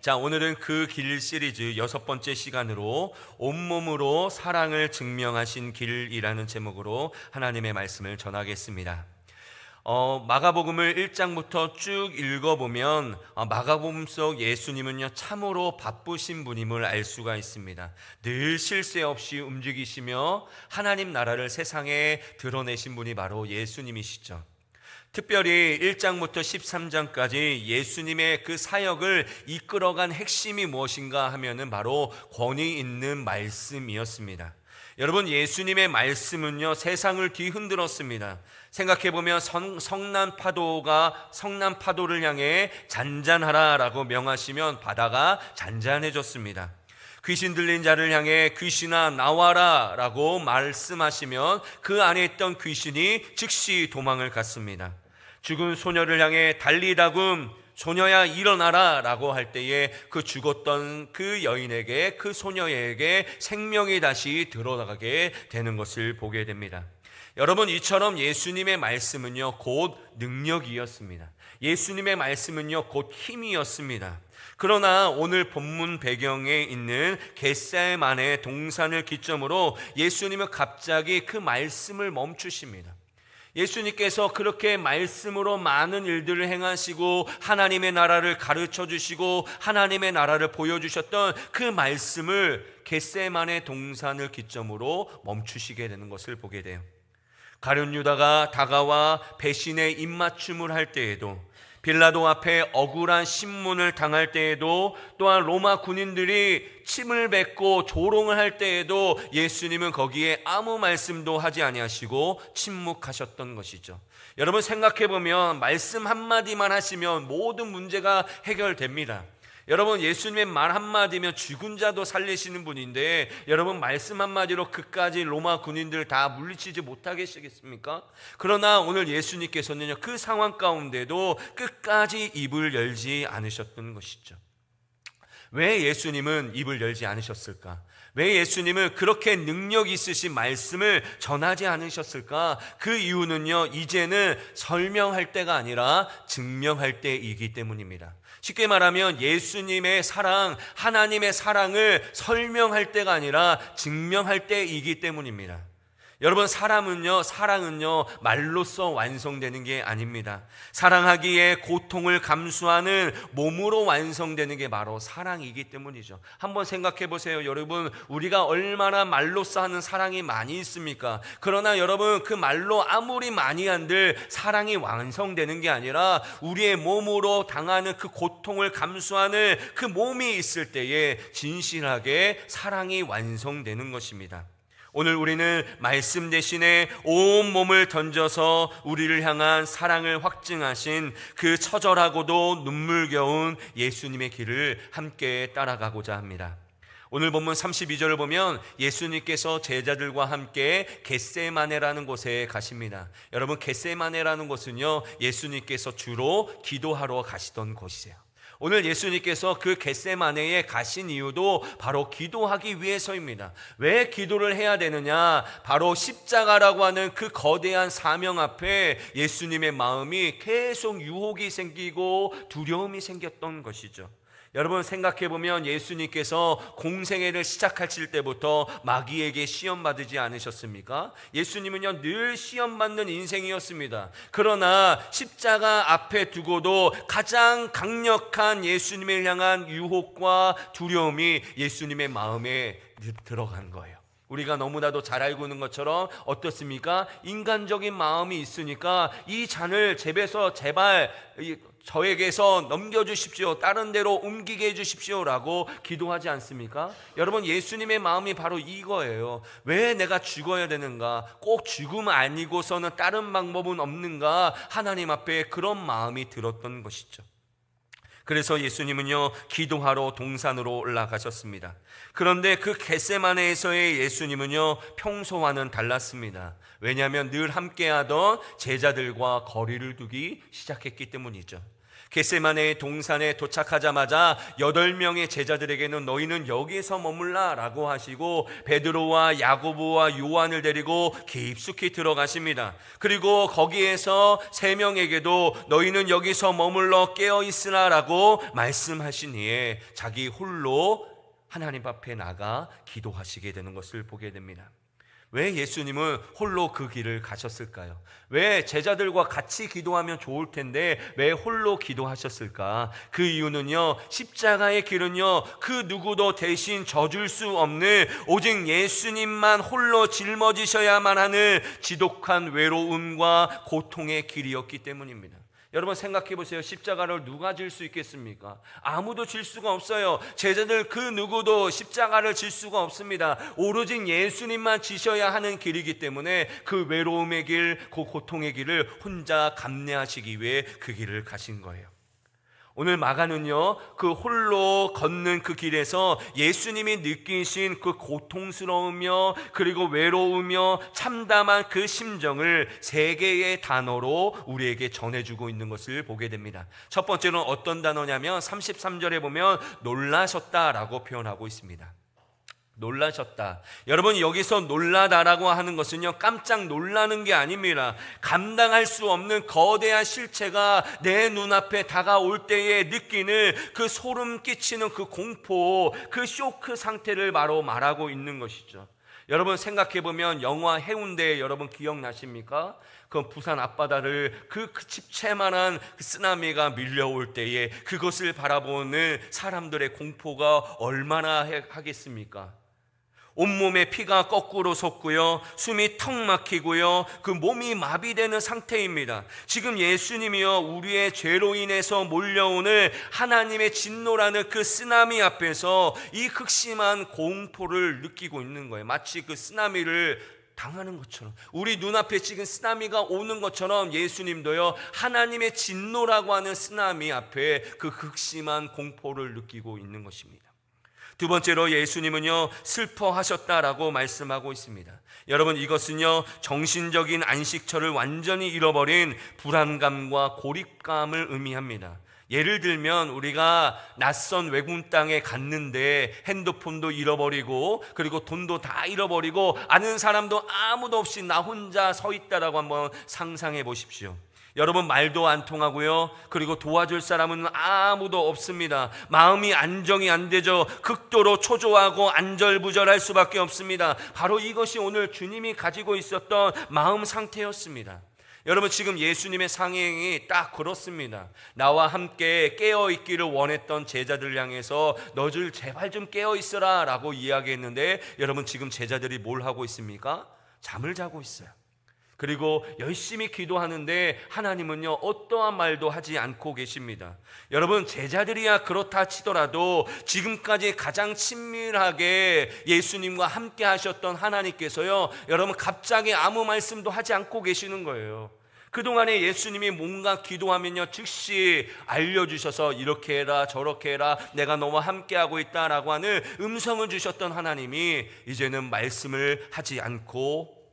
자, 오늘은 그 길 시리즈 6번째 시간으로 온몸으로 사랑을 증명하신 길이라는 제목으로 하나님의 말씀을 전하겠습니다. 마가복음을 1장부터 쭉 읽어보면 마가복음 속 예수님은요 참으로 바쁘신 분임을 알 수가 있습니다. 늘 쉴 새 없이 움직이시며 하나님 나라를 세상에 드러내신 분이 바로 예수님이시죠. 특별히 1장부터 13장까지 예수님의 그 사역을 이끌어간 핵심이 무엇인가 하면은 바로 권위 있는 말씀이었습니다. 여러분, 예수님의 말씀은요 세상을 뒤흔들었습니다. 생각해보면 성난 파도를 향해 잔잔하라라고 명하시면 바다가 잔잔해졌습니다. 귀신 들린 자를 향해 귀신아 나와라 라고 말씀하시면 그 안에 있던 귀신이 즉시 도망을 갔습니다. 죽은 소녀를 향해 달리다금 소녀야 일어나라 라고 할 때에 그 죽었던 그 여인에게, 그 소녀에게 생명이 다시 들어가게 되는 것을 보게 됩니다. 여러분, 이처럼 예수님의 말씀은요 곧 능력이었습니다. 예수님의 말씀은요 곧 힘이었습니다. 그러나 오늘 본문 배경에 있는 겟세마네 동산을 기점으로 예수님은 갑자기 그 말씀을 멈추십니다. 예수님께서 그렇게 말씀으로 많은 일들을 행하시고 하나님의 나라를 가르쳐 주시고 하나님의 나라를 보여주셨던 그 말씀을 겟세마네 동산을 기점으로 멈추시게 되는 것을 보게 돼요. 가룟 유다가 다가와 배신의 입맞춤을 할 때에도, 빌라도 앞에 억울한 신문을 당할 때에도, 또한 로마 군인들이 침을 뱉고 조롱을 할 때에도 예수님은 거기에 아무 말씀도 하지 아니하시고 침묵하셨던 것이죠. 여러분, 생각해보면 말씀 한마디만 하시면 모든 문제가 해결됩니다. 여러분, 예수님의 말 한마디면 죽은 자도 살리시는 분인데 여러분, 말씀 한마디로 그까지 로마 군인들 다 물리치지 못하겠습니까? 그러나 오늘 예수님께서는요 그 상황 가운데도 끝까지 입을 열지 않으셨던 것이죠. 왜 예수님은 입을 열지 않으셨을까? 왜 예수님은 그렇게 능력 있으신 말씀을 전하지 않으셨을까? 그 이유는요 이제는 설명할 때가 아니라 증명할 때이기 때문입니다. 쉽게 말하면 예수님의 사랑, 하나님의 사랑을 설명할 때가 아니라 증명할 때이기 때문입니다. 여러분, 사랑은요 말로써 완성되는 게 아닙니다. 사랑하기에 고통을 감수하는 몸으로 완성되는 게 바로 사랑이기 때문이죠. 한번 생각해 보세요. 여러분, 우리가 얼마나 말로써 하는 사랑이 많이 있습니까? 그러나 여러분, 그 말로 아무리 많이 한들 사랑이 완성되는 게 아니라 우리의 몸으로 당하는 그 고통을 감수하는 그 몸이 있을 때에 진실하게 사랑이 완성되는 것입니다. 오늘 우리는 말씀 대신에 온 몸을 던져서 우리를 향한 사랑을 확증하신 그 처절하고도 눈물겨운 예수님의 길을 함께 따라가고자 합니다. 오늘 본문 32절을 보면 예수님께서 제자들과 함께 겟세마네라는 곳에 가십니다. 여러분, 겟세마네라는 곳은요 예수님께서 주로 기도하러 가시던 곳이에요. 오늘 예수님께서 그 겟세마네에 가신 이유도 바로 기도하기 위해서입니다. 왜 기도를 해야 되느냐? 바로 십자가라고 하는 그 거대한 사명 앞에 예수님의 마음이 계속 유혹이 생기고 두려움이 생겼던 것이죠. 여러분, 생각해보면 예수님께서 공생애를 시작하실 때부터 마귀에게 시험받지 않으셨습니까? 예수님은요 늘 시험받는 인생이었습니다. 그러나 십자가 앞에 두고도 가장 강력한 예수님을 향한 유혹과 두려움이 예수님의 마음에 들어간 거예요. 우리가 너무나도 잘 알고 있는 것처럼 어떻습니까? 인간적인 마음이 있으니까 이 잔을 제발 저에게서 넘겨주십시오, 다른 데로 옮기게 해주십시오 라고 기도하지 않습니까? 여러분, 예수님의 마음이 바로 이거예요. 왜 내가 죽어야 되는가? 꼭 죽음 아니고서는 다른 방법은 없는가? 하나님 앞에 그런 마음이 들었던 것이죠. 그래서 예수님은요 기도하러 동산으로 올라가셨습니다. 그런데 그 겟세마네에서의 예수님은요 평소와는 달랐습니다. 왜냐하면 늘 함께하던 제자들과 거리를 두기 시작했기 때문이죠. 겟세마네 동산에 도착하자마자 8명의 제자들에게는 너희는 여기서 머물라 라고 하시고 베드로와 야고보와 요한을 데리고 깊숙이 들어가십니다. 그리고 거기에서 3명에게도 너희는 여기서 머물러 깨어있으라 라고 말씀하신 후에 자기 홀로 하나님 앞에 나가 기도하시게 되는 것을 보게 됩니다. 왜 예수님은 홀로 그 길을 가셨을까요? 왜 제자들과 같이 기도하면 좋을 텐데 왜 홀로 기도하셨을까? 그 이유는요, 십자가의 길은요, 그 누구도 대신 져줄 수 없는 오직 예수님만 홀로 짊어지셔야만 하는 지독한 외로움과 고통의 길이었기 때문입니다. 여러분 생각해 보세요. 십자가를 누가 질 수 있겠습니까? 아무도 질 수가 없어요. 제자들 그 누구도 십자가를 질 수가 없습니다. 오로지 예수님만 지셔야 하는 길이기 때문에 그 외로움의 길, 그 고통의 길을 혼자 감내하시기 위해 그 길을 가신 거예요. 오늘 마가는요, 그 홀로 걷는 그 길에서 예수님이 느끼신 그 고통스러우며 그리고 외로우며 참담한 그 심정을 3개의 단어로 우리에게 전해주고 있는 것을 보게 됩니다. 첫 번째는 어떤 단어냐면 33절에 보면 놀라셨다라고 표현하고 있습니다. 놀라셨다. 여러분, 여기서 놀라다라고 하는 것은요, 깜짝 놀라는 게 아닙니다. 감당할 수 없는 거대한 실체가 내 눈앞에 다가올 때에 느끼는 그 소름 끼치는 그 공포, 그 쇼크 상태를 바로 말하고 있는 것이죠. 여러분 생각해보면 영화 해운대 여러분 기억나십니까? 그 부산 앞바다를 그 집채만한 그 쓰나미가 밀려올 때에 그것을 바라보는 사람들의 공포가 얼마나 하겠습니까? 온몸에 피가 거꾸로 솟고요, 숨이 턱 막히고요, 그 몸이 마비되는 상태입니다. 지금 예수님이요, 우리의 죄로 인해서 몰려오는 하나님의 진노라는 그 쓰나미 앞에서 이 극심한 공포를 느끼고 있는 거예요. 마치 그 쓰나미를 당하는 것처럼, 우리 눈앞에 지금 쓰나미가 오는 것처럼 예수님도요, 하나님의 진노라고 하는 쓰나미 앞에 그 극심한 공포를 느끼고 있는 것입니다. 두 번째로 예수님은요, 슬퍼하셨다라고 말씀하고 있습니다. 여러분, 이것은요, 정신적인 안식처를 완전히 잃어버린 불안감과 고립감을 의미합니다. 예를 들면 우리가 낯선 외국 땅에 갔는데 핸드폰도 잃어버리고 그리고 돈도 다 잃어버리고 아는 사람도 아무도 없이 나 혼자 서 있다라고 한번 상상해 보십시오. 여러분, 말도 안 통하고요, 그리고 도와줄 사람은 아무도 없습니다. 마음이 안정이 안 되죠. 극도로 초조하고 안절부절할 수밖에 없습니다. 바로 이것이 오늘 주님이 가지고 있었던 마음 상태였습니다. 여러분, 지금 예수님의 상행이 딱 그렇습니다. 나와 함께 깨어있기를 원했던 제자들 향해서 너들 제발 좀 깨어있어라 라고 이야기했는데, 여러분 지금 제자들이 뭘 하고 있습니까? 잠을 자고 있어요. 그리고 열심히 기도하는데 하나님은요, 어떠한 말도 하지 않고 계십니다. 여러분, 제자들이야 그렇다 치더라도 지금까지 가장 친밀하게 예수님과 함께 하셨던 하나님께서요, 여러분 갑자기 아무 말씀도 하지 않고 계시는 거예요. 그동안에 예수님이 뭔가 기도하면요, 즉시 알려주셔서 이렇게 해라 저렇게 해라, 내가 너와 함께하고 있다라고 하는 음성을 주셨던 하나님이 이제는 말씀을 하지 않고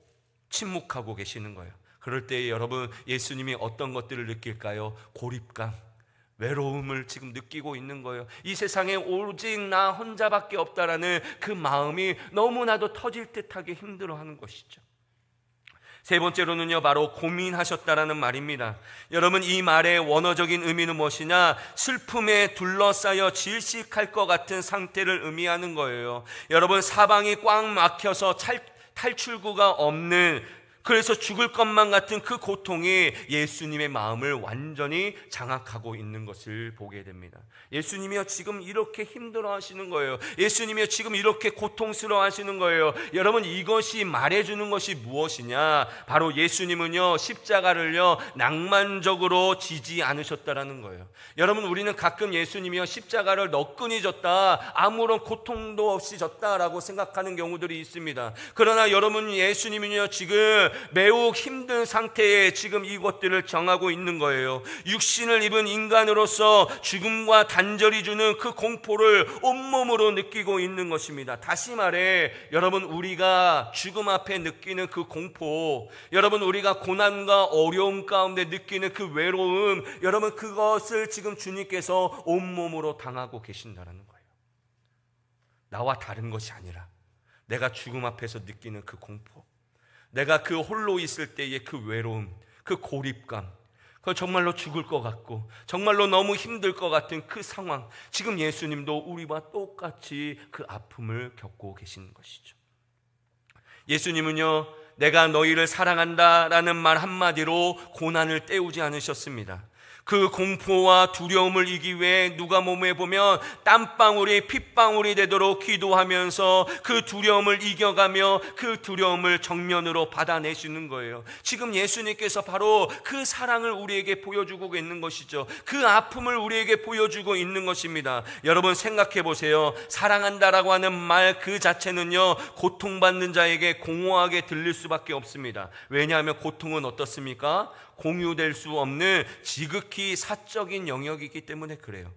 침묵하고 계시는 거예요. 그럴 때 여러분, 예수님이 어떤 것들을 느낄까요? 고립감, 외로움을 지금 느끼고 있는 거예요. 이 세상에 오직 나 혼자밖에 없다라는 그 마음이 너무나도 터질 듯하게 힘들어하는 것이죠. 세 번째로는요, 바로 고민하셨다라는 말입니다. 여러분, 이 말의 원어적인 의미는 무엇이냐? 슬픔에 둘러싸여 질식할 것 같은 상태를 의미하는 거예요. 여러분, 사방이 꽉 막혀서 탈출구가 없는, 그래서 죽을 것만 같은 그 고통이 예수님의 마음을 완전히 장악하고 있는 것을 보게 됩니다. 예수님이요, 지금 이렇게 힘들어 하시는 거예요. 예수님이요, 지금 이렇게 고통스러워 하시는 거예요. 여러분, 이것이 말해주는 것이 무엇이냐? 바로 예수님은요, 십자가를요, 낭만적으로 지지 않으셨다라는 거예요. 여러분, 우리는 가끔 예수님이요, 십자가를 너끈히 졌다, 아무런 고통도 없이 졌다라고 생각하는 경우들이 있습니다. 그러나 여러분, 예수님은요, 지금 매우 힘든 상태에 지금 이것들을 정하고 있는 거예요. 육신을 입은 인간으로서 죽음과 단절이 주는 그 공포를 온몸으로 느끼고 있는 것입니다. 다시 말해 여러분, 우리가 죽음 앞에 느끼는 그 공포, 여러분 우리가 고난과 어려움 가운데 느끼는 그 외로움, 여러분 그것을 지금 주님께서 온몸으로 당하고 계신다는 거예요. 나와 다른 것이 아니라 내가 죽음 앞에서 느끼는 그 공포, 내가 그 홀로 있을 때의 그 외로움, 그 고립감, 그 정말로 죽을 것 같고 정말로 너무 힘들 것 같은 그 상황, 지금 예수님도 우리와 똑같이 그 아픔을 겪고 계신 것이죠. 예수님은요, 내가 너희를 사랑한다라는 말 한마디로 고난을 때우지 않으셨습니다. 그 공포와 두려움을 이기기 위해 누가복음에 보면 땀방울이 핏방울이 되도록 기도하면서 그 두려움을 이겨가며 그 두려움을 정면으로 받아내시는 거예요. 지금 예수님께서 바로 그 사랑을 우리에게 보여주고 있는 것이죠. 그 아픔을 우리에게 보여주고 있는 것입니다. 여러분 생각해 보세요. 사랑한다라고 하는 말 그 자체는요, 고통받는 자에게 공허하게 들릴 수밖에 없습니다. 왜냐하면 고통은 어떻습니까? 공유될 수 없는 지극히 사적인 영역이기 때문에 그래요.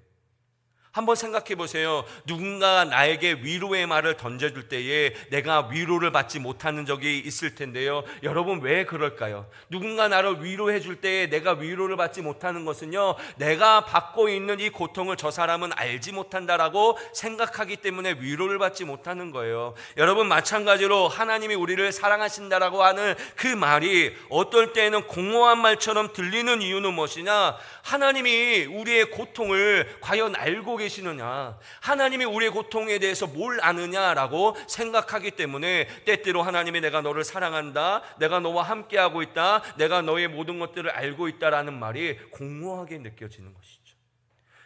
한번 생각해 보세요. 누군가 나에게 위로의 말을 던져줄 때에 내가 위로를 받지 못하는 적이 있을 텐데요. 여러분 왜 그럴까요? 누군가 나를 위로해 줄 때에 내가 위로를 받지 못하는 것은요, 내가 받고 있는 이 고통을 저 사람은 알지 못한다라고 생각하기 때문에 위로를 받지 못하는 거예요. 여러분 마찬가지로 하나님이 우리를 사랑하신다라고 하는 그 말이 어떨 때는 공허한 말처럼 들리는 이유는 무엇이냐? 하나님이 우리의 고통을 과연 알고 계시느냐, 하나님이 우리의 고통에 대해서 뭘 아느냐라고 생각하기 때문에 때때로 하나님이 내가 너를 사랑한다, 내가 너와 함께하고 있다, 내가 너의 모든 것들을 알고 있다라는 말이 공허하게 느껴지는 것이죠.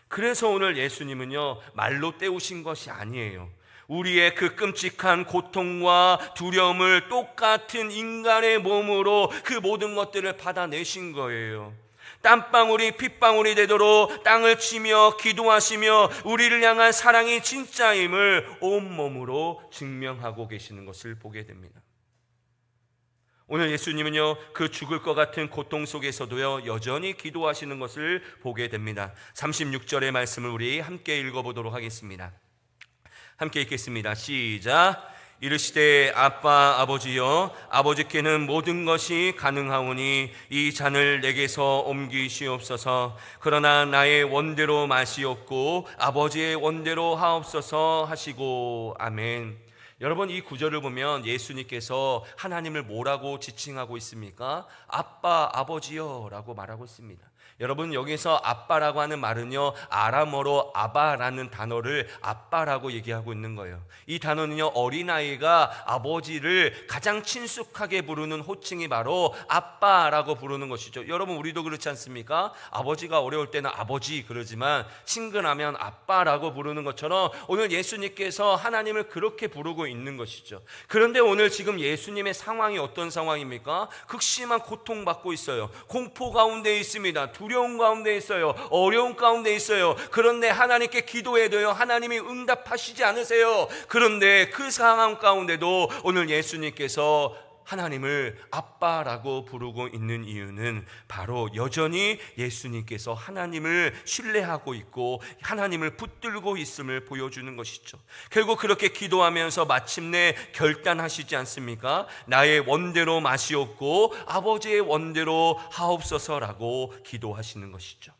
그래서 오늘 예수님은요, 말로 때우신 것이 아니에요. 우리의 그 끔찍한 고통과 두려움을 똑같은 인간의 몸으로 그 모든 것들을 받아내신 거예요. 땀방울이 핏방울이 되도록 땅을 치며 기도하시며 우리를 향한 사랑이 진짜임을 온몸으로 증명하고 계시는 것을 보게 됩니다. 오늘 예수님은요, 그 죽을 것 같은 고통 속에서도요, 여전히 기도하시는 것을 보게 됩니다. 36절의 말씀을 우리 함께 읽어보도록 하겠습니다. 함께 읽겠습니다. 시작. 이르시되 아빠 아버지여, 아버지께는 모든 것이 가능하오니 이 잔을 내게서 옮기시옵소서. 그러나 나의 원대로 마시옵고 아버지의 원대로 하옵소서 하시고. 아멘. 여러분 이 구절을 보면 예수님께서 하나님을 뭐라고 지칭하고 있습니까? 아빠 아버지여 라고 말하고 있습니다. 여러분 여기서 아빠라고 하는 말은요, 아람어로 아바라는 단어를 아빠라고 얘기하고 있는 거예요. 이 단어는요, 어린아이가 아버지를 가장 친숙하게 부르는 호칭이 바로 아빠라고 부르는 것이죠. 여러분 우리도 그렇지 않습니까? 아버지가 어려울 때는 아버지 그러지만 친근하면 아빠라고 부르는 것처럼 오늘 예수님께서 하나님을 그렇게 부르고 있는 것이죠. 그런데 오늘 지금 예수님의 상황이 어떤 상황입니까? 극심한 고통받고 있어요. 공포 가운데 있습니다. 두려움 가운데 있어요. 어려움 가운데 있어요. 그런데 하나님께 기도해도요, 하나님이 응답하시지 않으세요. 그런데 그 상황 가운데도 오늘 예수님께서 하나님을 아빠라고 부르고 있는 이유는 바로 여전히 예수님께서 하나님을 신뢰하고 있고 하나님을 붙들고 있음을 보여주는 것이죠. 결국 그렇게 기도하면서 마침내 결단하시지 않습니까? 나의 원대로 마시옵고 아버지의 원대로 하옵소서라고 기도하시는 것이죠.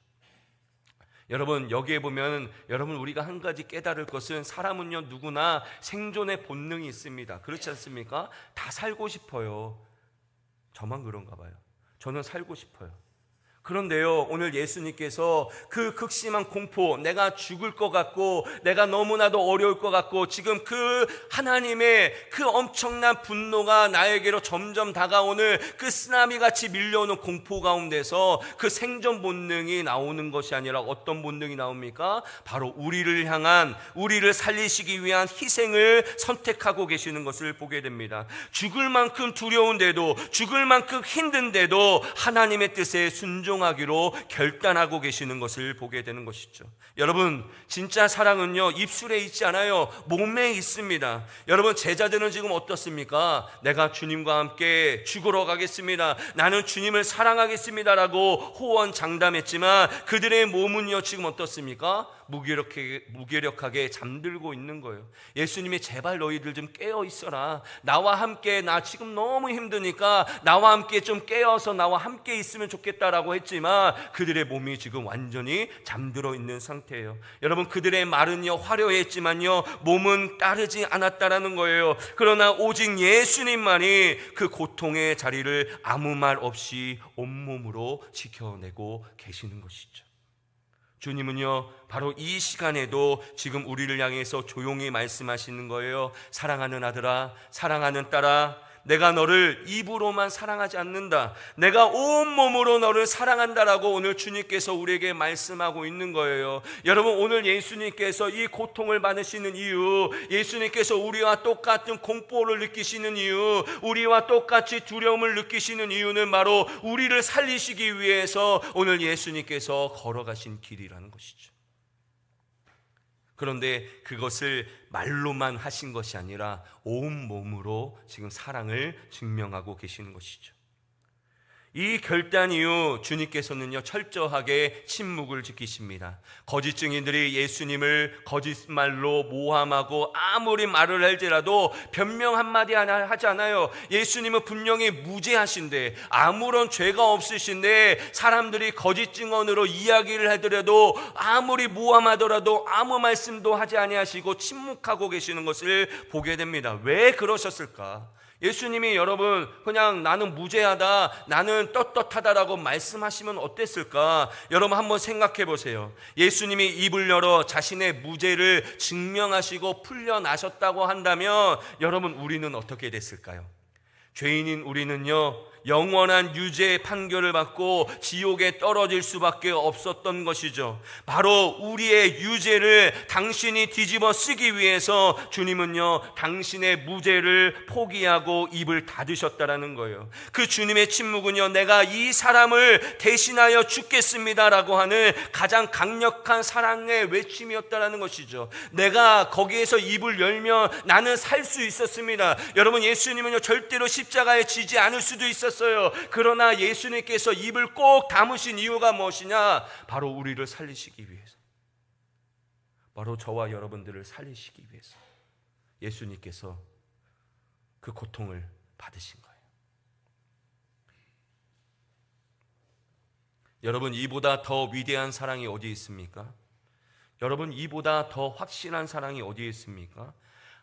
여러분 여기에 보면 여러분 우리가 한 가지 깨달을 것은 사람은요 누구나 생존의 본능이 있습니다. 그렇지 않습니까? 다 살고 싶어요. 저만 그런가 봐요. 저는 살고 싶어요. 그런데요 오늘 예수님께서 그 극심한 공포, 내가 죽을 것 같고 내가 너무나도 어려울 것 같고 지금 그 하나님의 그 엄청난 분노가 나에게로 점점 다가오는 그 쓰나미같이 밀려오는 공포 가운데서 그 생존 본능이 나오는 것이 아니라 어떤 본능이 나옵니까? 바로 우리를 향한, 우리를 살리시기 위한 희생을 선택하고 계시는 것을 보게 됩니다. 죽을 만큼 두려운데도, 죽을 만큼 힘든데도 하나님의 뜻에 순종 순종하기로 결단하고 계시는 것을 보게 되는 것이죠. 여러분, 진짜 사랑은요, 입술에 있지 않아요. 몸에 있습니다. 여러분, 제자들은 지금 어떻습니까? 내가 주님과 함께 죽으러 가겠습니다. 나는 주님을 사랑하겠습니다라고 호언장담했지만 그들의 몸은요, 지금 어떻습니까? 무기력하게 잠들고 있는 거예요. 예수님이 제발 너희들 좀 깨어 있어라. 나와 함께, 나 지금 너무 힘드니까 나와 함께 좀 깨어서 나와 함께 있으면 좋겠다라고 했지만 그들의 몸이 지금 완전히 잠들어 있는 상태예요. 여러분, 그들의 말은요 화려했지만요 몸은 따르지 않았다라는 거예요. 그러나 오직 예수님만이 그 고통의 자리를 아무 말 없이 온몸으로 지켜내고 계시는 것이죠. 주님은요 바로 이 시간에도 지금 우리를 향해서 조용히 말씀하시는 거예요. 사랑하는 아들아, 사랑하는 딸아, 내가 너를 입으로만 사랑하지 않는다. 내가 온몸으로 너를 사랑한다라고 오늘 주님께서 우리에게 말씀하고 있는 거예요. 여러분, 오늘 예수님께서 이 고통을 받으시는 이유, 예수님께서 우리와 똑같은 공포를 느끼시는 이유, 우리와 똑같이 두려움을 느끼시는 이유는 바로 우리를 살리시기 위해서 오늘 예수님께서 걸어가신 길이라는 것이죠. 그런데 그것을 말로만 하신 것이 아니라 온 몸으로 지금 사랑을 증명하고 계시는 것이죠. 이 결단 이후 주님께서는요 철저하게 침묵을 지키십니다. 거짓 증인들이 예수님을 거짓말로 모함하고 아무리 말을 할지라도 변명 한마디 하지 않아요. 예수님은 분명히 무죄하신데, 아무런 죄가 없으신데 사람들이 거짓 증언으로 이야기를 하더라도 아무리 모함하더라도 아무 말씀도 하지 아니하시고 침묵하고 계시는 것을 보게 됩니다. 왜 그러셨을까? 예수님이 여러분 그냥 나는 무죄하다, 나는 떳떳하다라고 말씀하시면 어땠을까? 여러분 한번 생각해 보세요. 예수님이 입을 열어 자신의 무죄를 증명하시고 풀려나셨다고 한다면 여러분 우리는 어떻게 됐을까요? 죄인인 우리는요 영원한 유죄 판결을 받고 지옥에 떨어질 수밖에 없었던 것이죠. 바로 우리의 유죄를 당신이 뒤집어 쓰기 위해서 주님은요 당신의 무죄를 포기하고 입을 닫으셨다라는 거예요. 그 주님의 침묵은요 내가 이 사람을 대신하여 죽겠습니다라고 하는 가장 강력한 사랑의 외침이었다라는 것이죠. 내가 거기에서 입을 열면 나는 살 수 있었습니다. 여러분, 예수님은요 절대로 십자가에 지지 않을 수도 있었어요. 그러나 예수님께서 입을 꼭 다무신 이유가 무엇이냐? 바로 우리를 살리시기 위해서, 바로 저와 여러분들을 살리시기 위해서 예수님께서 그 고통을 받으신 거예요. 여러분, 이보다 더 위대한 사랑이 어디 있습니까? 여러분, 이보다 더 확실한 사랑이 어디에 있습니까?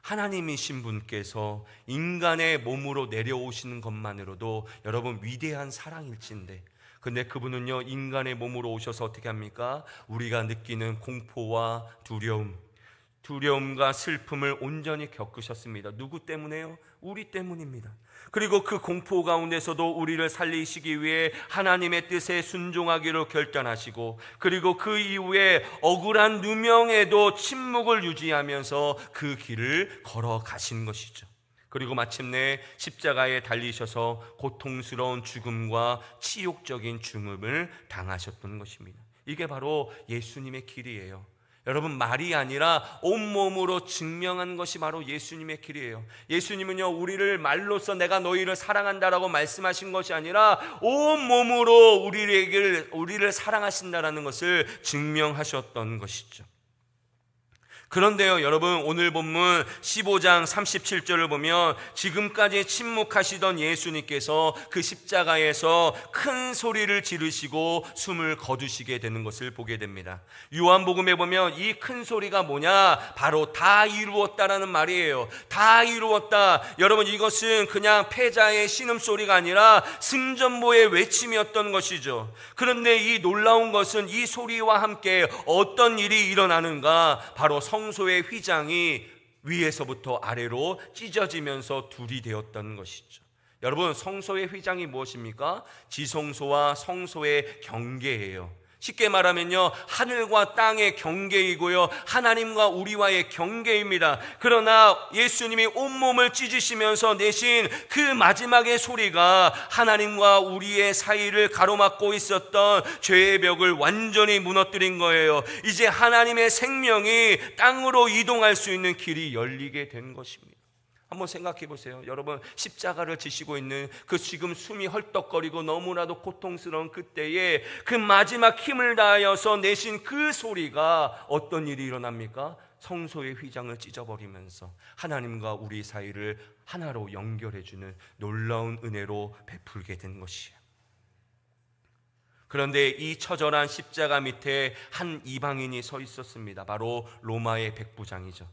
하나님이신 분께서 인간의 몸으로 내려오시는 것만으로도 여러분 위대한 사랑일진데, 근데 그분은요 인간의 몸으로 오셔서 어떻게 합니까? 우리가 느끼는 공포와 두려움과 슬픔을 온전히 겪으셨습니다. 누구 때문에요? 우리 때문입니다. 그리고 그 공포 가운데서도 우리를 살리시기 위해 하나님의 뜻에 순종하기로 결단하시고, 그리고 그 이후에 억울한 누명에도 침묵을 유지하면서 그 길을 걸어가신 것이죠. 그리고 마침내 십자가에 달리셔서 고통스러운 죽음과 치욕적인 죽음을 당하셨던 것입니다. 이게 바로 예수님의 길이에요. 여러분, 말이 아니라 온몸으로 증명한 것이 바로 예수님의 길이에요. 예수님은요 우리를 말로써 내가 너희를 사랑한다라고 말씀하신 것이 아니라 온몸으로 우리를 사랑하신다라는 것을 증명하셨던 것이죠. 그런데요 여러분, 오늘 본문 15장 37절을 보면 지금까지 침묵하시던 예수님께서 그 십자가에서 큰 소리를 지르시고 숨을 거두시게 되는 것을 보게 됩니다. 요한복음에 보면 이 큰 소리가 뭐냐? 바로 다 이루었다라는 말이에요. 다 이루었다. 여러분, 이것은 그냥 패자의 신음소리가 아니라 승전보의 외침이었던 것이죠. 그런데 이 놀라운 것은 이 소리와 함께 어떤 일이 일어나는가? 바로 성소의 휘장이 위에서부터 아래로 찢어지면서 둘이 되었던 것이죠. 여러분, 성소의 휘장이 무엇입니까? 지성소와 성소의 경계예요. 쉽게 말하면요, 하늘과 땅의 경계이고요, 하나님과 우리와의 경계입니다. 그러나 예수님이 온몸을 찢으시면서 내신 그 마지막의 소리가 하나님과 우리의 사이를 가로막고 있었던 죄의 벽을 완전히 무너뜨린 거예요. 이제 하나님의 생명이 땅으로 이동할 수 있는 길이 열리게 된 것입니다. 한번 생각해 보세요. 여러분, 십자가를 지시고 있는 그 지금 숨이 헐떡거리고 너무나도 고통스러운 그때에 그 마지막 힘을 다하여서 내신 그 소리가 어떤 일이 일어납니까? 성소의 휘장을 찢어버리면서 하나님과 우리 사이를 하나로 연결해주는 놀라운 은혜로 베풀게 된 것이에요. 그런데 이 처절한 십자가 밑에 한 이방인이 서 있었습니다. 바로 로마의 백부장이죠.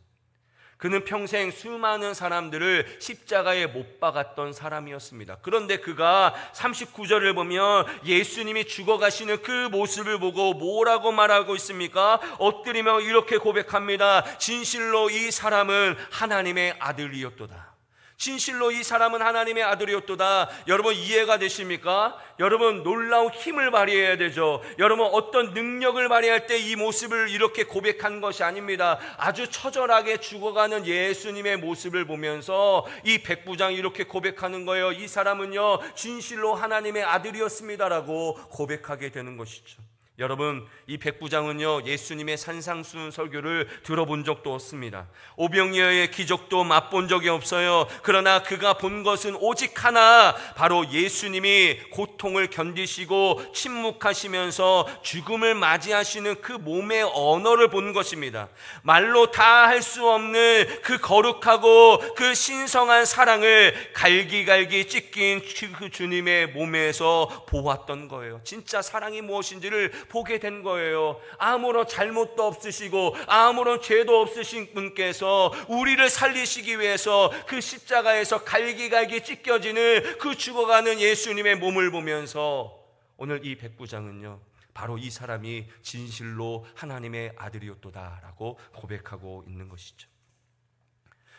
그는 평생 수많은 사람들을 십자가에 못 박았던 사람이었습니다. 그런데 그가 39절을 보면 예수님이 죽어가시는 그 모습을 보고 뭐라고 말하고 있습니까? 엎드리며 이렇게 고백합니다. 진실로 이 사람은 하나님의 아들이었도다. 진실로 이 사람은 하나님의 아들이었도다. 여러분, 이해가 되십니까? 여러분, 놀라운 힘을 발휘해야 되죠. 여러분, 어떤 능력을 발휘할 때 이 모습을 이렇게 고백한 것이 아닙니다. 아주 처절하게 죽어가는 예수님의 모습을 보면서 이 백부장이 이렇게 고백하는 거예요. 이 사람은요, 진실로 하나님의 아들이었습니다라고 고백하게 되는 것이죠. 여러분, 이 백부장은요, 예수님의 산상수훈 설교를 들어본 적도 없습니다. 오병이어의 기적도 맛본 적이 없어요. 그러나 그가 본 것은 오직 하나, 바로 예수님이 고통을 견디시고 침묵하시면서 죽음을 맞이하시는 그 몸의 언어를 본 것입니다. 말로 다 할 수 없는 그 거룩하고 그 신성한 사랑을 갈기갈기 찢긴 그 주님의 몸에서 보았던 거예요. 진짜 사랑이 무엇인지를 보게 된 거예요. 아무런 잘못도 없으시고 아무런 죄도 없으신 분께서 우리를 살리시기 위해서 그 십자가에서 갈기갈기 찢겨지는 그 죽어가는 예수님의 몸을 보면서 오늘 이 백부장은요, 바로 이 사람이 진실로 하나님의 아들이었도다라고 고백하고 있는 것이죠.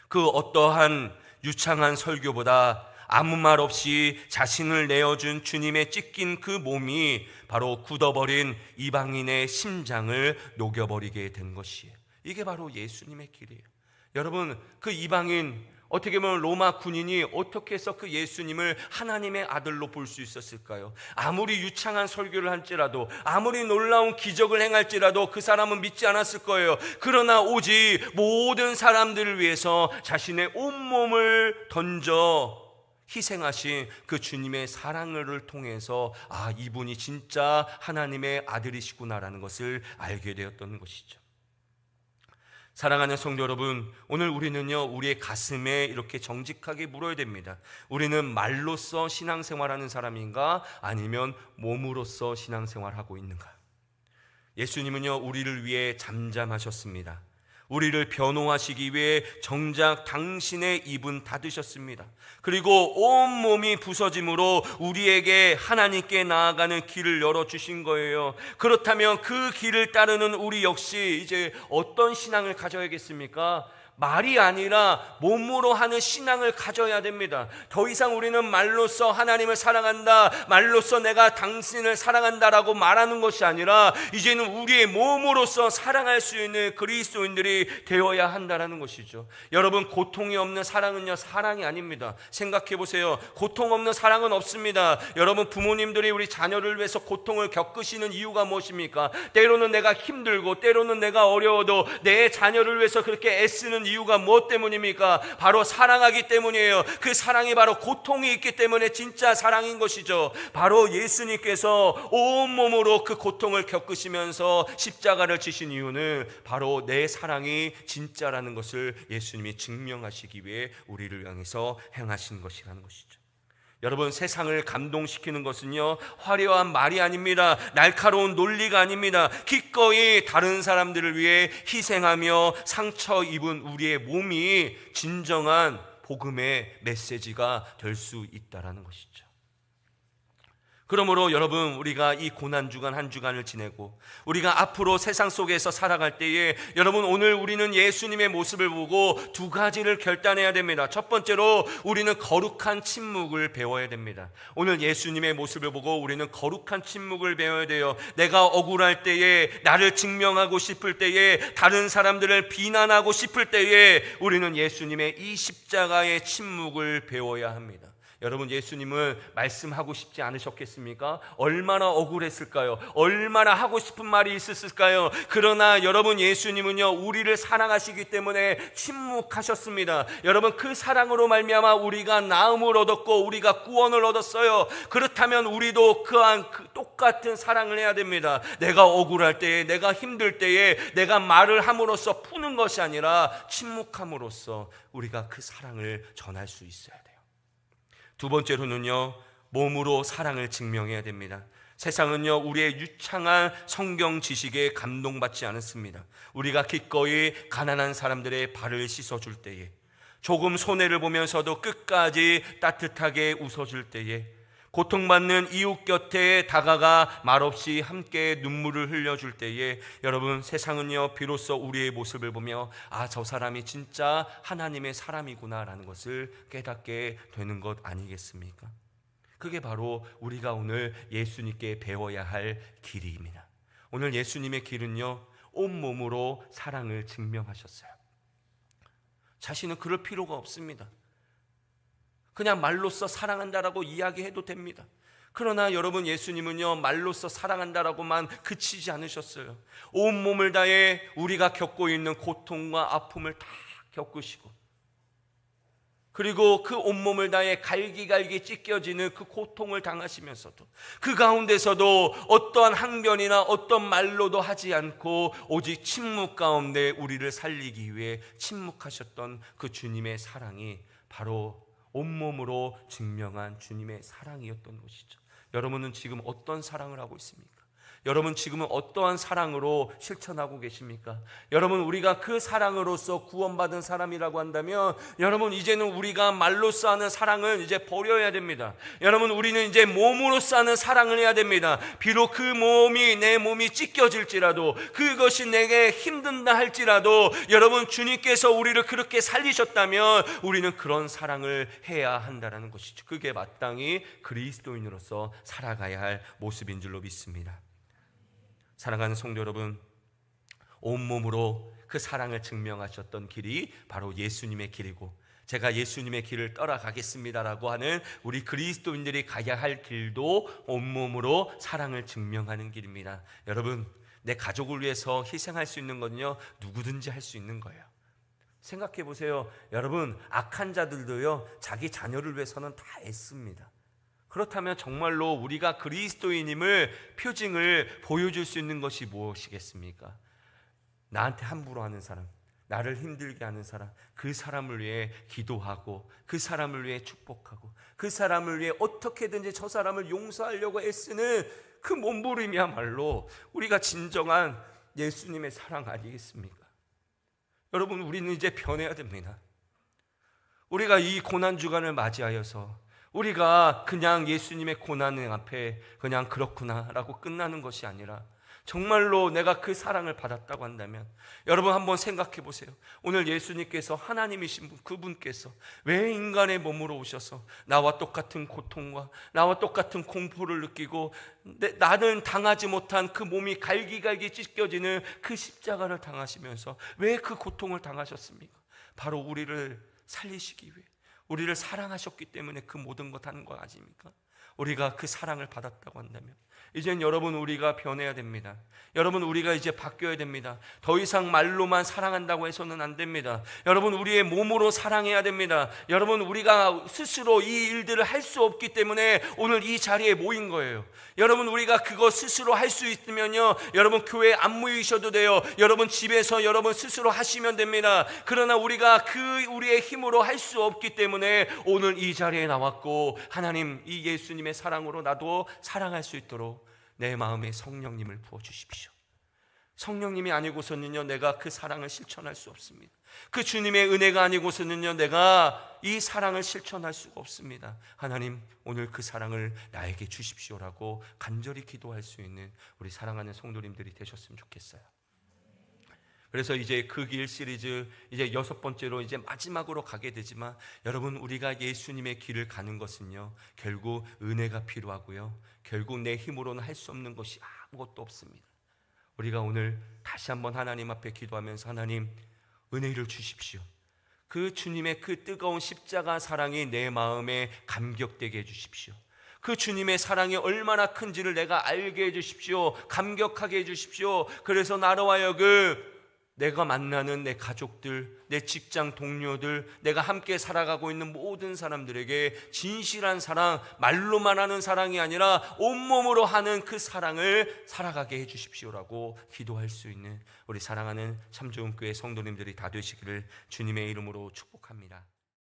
그 어떠한 유창한 설교보다 아무 말 없이 자신을 내어준 주님의 찢긴 그 몸이 바로 굳어버린 이방인의 심장을 녹여버리게 된 것이에요. 이게 바로 예수님의 길이에요. 여러분, 그 이방인, 어떻게 보면 로마 군인이 어떻게 해서 그 예수님을 하나님의 아들로 볼 수 있었을까요? 아무리 유창한 설교를 할지라도, 아무리 놀라운 기적을 행할지라도 그 사람은 믿지 않았을 거예요. 그러나 오직 모든 사람들을 위해서 자신의 온몸을 던져 희생하신 그 주님의 사랑을 통해서 이분이 진짜 하나님의 아들이시구나라는 것을 알게 되었던 것이죠. 사랑하는 성도 여러분, 오늘 우리는요, 우리의 가슴에 이렇게 정직하게 물어야 됩니다. 우리는 말로써 신앙생활하는 사람인가, 아니면 몸으로써 신앙생활하고 있는가? 예수님은요, 우리를 위해 잠잠하셨습니다. 우리를 변호하시기 위해 정작 당신의 입은 닫으셨습니다. 그리고 온몸이 부서짐으로 우리에게 하나님께 나아가는 길을 열어주신 거예요. 그렇다면 그 길을 따르는 우리 역시 이제 어떤 신앙을 가져야겠습니까? 말이 아니라 몸으로 하는 신앙을 가져야 됩니다. 더 이상 우리는 말로써 하나님을 사랑한다, 말로써 내가 당신을 사랑한다라고 말하는 것이 아니라 이제는 우리의 몸으로써 사랑할 수 있는 그리스도인들이 되어야 한다는 것이죠. 여러분, 고통이 없는 사랑은요, 사랑이 아닙니다. 생각해 보세요. 고통 없는 사랑은 없습니다. 여러분, 부모님들이 우리 자녀를 위해서 고통을 겪으시는 이유가 무엇입니까? 때로는 내가 힘들고 때로는 내가 어려워도 내 자녀를 위해서 그렇게 애쓰는 이유가 무엇 때문입니까? 바로 사랑하기 때문이에요. 그 사랑이 바로 고통이 있기 때문에 진짜 사랑인 것이죠. 바로 예수님께서 온몸으로 그 고통을 겪으시면서 십자가를 지신 이유는 바로 내 사랑이 진짜라는 것을 예수님이 증명하시기 위해 우리를 향해서 행하신 것이라는 것이죠. 여러분, 세상을 감동시키는 것은요, 화려한 말이 아닙니다. 날카로운 논리가 아닙니다. 기꺼이 다른 사람들을 위해 희생하며 상처 입은 우리의 몸이 진정한 복음의 메시지가 될 수 있다는 것이죠. 그러므로 여러분, 우리가 이 고난주간 한 주간을 지내고 우리가 앞으로 세상 속에서 살아갈 때에 여러분, 오늘 우리는 예수님의 모습을 보고 두 가지를 결단해야 됩니다. 첫 번째로 우리는 거룩한 침묵을 배워야 됩니다. 오늘 예수님의 모습을 보고 우리는 거룩한 침묵을 배워야 돼요. 내가 억울할 때에, 나를 증명하고 싶을 때에, 다른 사람들을 비난하고 싶을 때에 우리는 예수님의 이 십자가의 침묵을 배워야 합니다. 여러분, 예수님은 말씀하고 싶지 않으셨겠습니까? 얼마나 억울했을까요? 얼마나 하고 싶은 말이 있었을까요? 그러나 여러분, 예수님은요, 우리를 사랑하시기 때문에 침묵하셨습니다. 여러분, 그 사랑으로 말미암아 우리가 나음을 얻었고 우리가 구원을 얻었어요. 그렇다면 우리도 그한 똑같은 사랑을 해야 됩니다. 내가 억울할 때에, 내가 힘들 때에 내가 말을 함으로써 푸는 것이 아니라 침묵함으로써 우리가 그 사랑을 전할 수 있어야 돼요. 두 번째로는요, 몸으로 사랑을 증명해야 됩니다. 세상은요, 우리의 유창한 성경 지식에 감동받지 않습니다. 우리가 기꺼이 가난한 사람들의 발을 씻어줄 때에, 조금 손해를 보면서도 끝까지 따뜻하게 웃어줄 때에, 고통받는 이웃 곁에 다가가 말없이 함께 눈물을 흘려줄 때에, 여러분, 세상은요, 비로소 우리의 모습을 보며 아, 저 사람이 진짜 하나님의 사람이구나 라는 것을 깨닫게 되는 것 아니겠습니까? 그게 바로 우리가 오늘 예수님께 배워야 할 길입니다. 오늘 예수님의 길은요, 온몸으로 사랑을 증명하셨어요. 자신은 그럴 필요가 없습니다. 그냥 말로써 사랑한다라고 이야기해도 됩니다. 그러나 여러분, 예수님은요, 말로써 사랑한다라고만 그치지 않으셨어요. 온몸을 다해 우리가 겪고 있는 고통과 아픔을 다 겪으시고, 그리고 그 온몸을 다해 갈기갈기 찢겨지는 그 고통을 당하시면서도 그 가운데서도 어떠한 항변이나 어떤 말로도 하지 않고 오직 침묵 가운데 우리를 살리기 위해 침묵하셨던 그 주님의 사랑이 바로 온몸으로 증명한 주님의 사랑이었던 것이죠. 여러분은 지금 어떤 사랑을 하고 있습니까? 여러분, 지금은 어떠한 사랑으로 실천하고 계십니까? 여러분, 우리가 그 사랑으로서 구원받은 사람이라고 한다면 여러분, 이제는 우리가 말로써 하는 사랑은 이제 버려야 됩니다. 여러분, 우리는 이제 몸으로써 하는 사랑을 해야 됩니다. 비록 그 몸이, 내 몸이 찢겨질지라도, 그것이 내게 힘든다 할지라도, 여러분, 주님께서 우리를 그렇게 살리셨다면 우리는 그런 사랑을 해야 한다는 것이죠. 그게 마땅히 그리스도인으로서 살아가야 할 모습인 줄로 믿습니다. 사랑하는 성도 여러분, 온몸으로 그 사랑을 증명하셨던 길이 바로 예수님의 길이고, 제가 예수님의 길을 따라가겠습니다라고 하는 우리 그리스도인들이 가야 할 길도 온몸으로 사랑을 증명하는 길입니다. 여러분, 내 가족을 위해서 희생할 수 있는 건요, 누구든지 할 수 있는 거예요. 생각해 보세요. 여러분, 악한 자들도요, 자기 자녀를 위해서는 다 애씁니다. 그렇다면 정말로 우리가 그리스도인임을 표징을 보여줄 수 있는 것이 무엇이겠습니까? 나한테 함부로 하는 사람, 나를 힘들게 하는 사람, 그 사람을 위해 기도하고, 그 사람을 위해 축복하고, 그 사람을 위해 어떻게든지 저 사람을 용서하려고 애쓰는 그 몸부림이야말로 우리가 진정한 예수님의 사랑 아니겠습니까? 여러분, 우리는 이제 변해야 됩니다. 우리가 이 고난주간을 맞이하여서 우리가 그냥 예수님의 고난 앞에 그냥 그렇구나라고 끝나는 것이 아니라 정말로 내가 그 사랑을 받았다고 한다면, 여러분 한번 생각해 보세요. 오늘 예수님께서 하나님이신 분, 그분께서 왜 인간의 몸으로 오셔서 나와 똑같은 고통과 나와 똑같은 공포를 느끼고 나는 당하지 못한 그 몸이 갈기갈기 찢겨지는 그 십자가를 당하시면서 왜 그 고통을 당하셨습니까? 바로 우리를 살리시기 위해, 우리를 사랑하셨기 때문에 그 모든 것 하는 거 아닙니까? 우리가 그 사랑을 받았다고 한다면 이젠 여러분, 우리가 변해야 됩니다. 여러분, 우리가 이제 바뀌어야 됩니다. 더 이상 말로만 사랑한다고 해서는 안 됩니다. 여러분, 우리의 몸으로 사랑해야 됩니다. 여러분, 우리가 스스로 이 일들을 할 수 없기 때문에 오늘 이 자리에 모인 거예요. 여러분, 우리가 그거 스스로 할 수 있으면요, 여러분 교회 안 모이셔도 돼요. 여러분 집에서 여러분 스스로 하시면 됩니다. 그러나 우리가 우리의 힘으로 할 수 없기 때문에 오늘 이 자리에 나왔고, 하나님, 이 예수님의 사랑으로 나도 사랑할 수 있도록 내 마음에 성령님을 부어주십시오. 성령님이 아니고서는요 내가 그 사랑을 실천할 수 없습니다. 그 주님의 은혜가 아니고서는요 내가 이 사랑을 실천할 수가 없습니다. 하나님, 오늘 그 사랑을 나에게 주십시오라고 간절히 기도할 수 있는 우리 사랑하는 성도님들이 되셨으면 좋겠어요. 그래서 이제 그 길 시리즈 이제 6번째로 이제 마지막으로 가게 되지만, 여러분, 우리가 예수님의 길을 가는 것은요 결국 은혜가 필요하고요, 결국 내 힘으로는 할 수 없는 것이 아무것도 없습니다. 우리가 오늘 다시 한번 하나님 앞에 기도하면서, 하나님, 은혜를 주십시오. 그 주님의 그 뜨거운 십자가 사랑이 내 마음에 감격되게 해주십시오. 그 주님의 사랑이 얼마나 큰지를 내가 알게 해주십시오. 감격하게 해주십시오. 그래서 나로 하여금 내가 만나는 내 가족들, 내 직장 동료들, 내가 함께 살아가고 있는 모든 사람들에게 진실한 사랑, 말로만 하는 사랑이 아니라 온몸으로 하는 그 사랑을 살아가게 해주십시오라고 기도할 수 있는 우리 사랑하는 참 좋은 교회 성도님들이 다 되시기를 주님의 이름으로 축복합니다.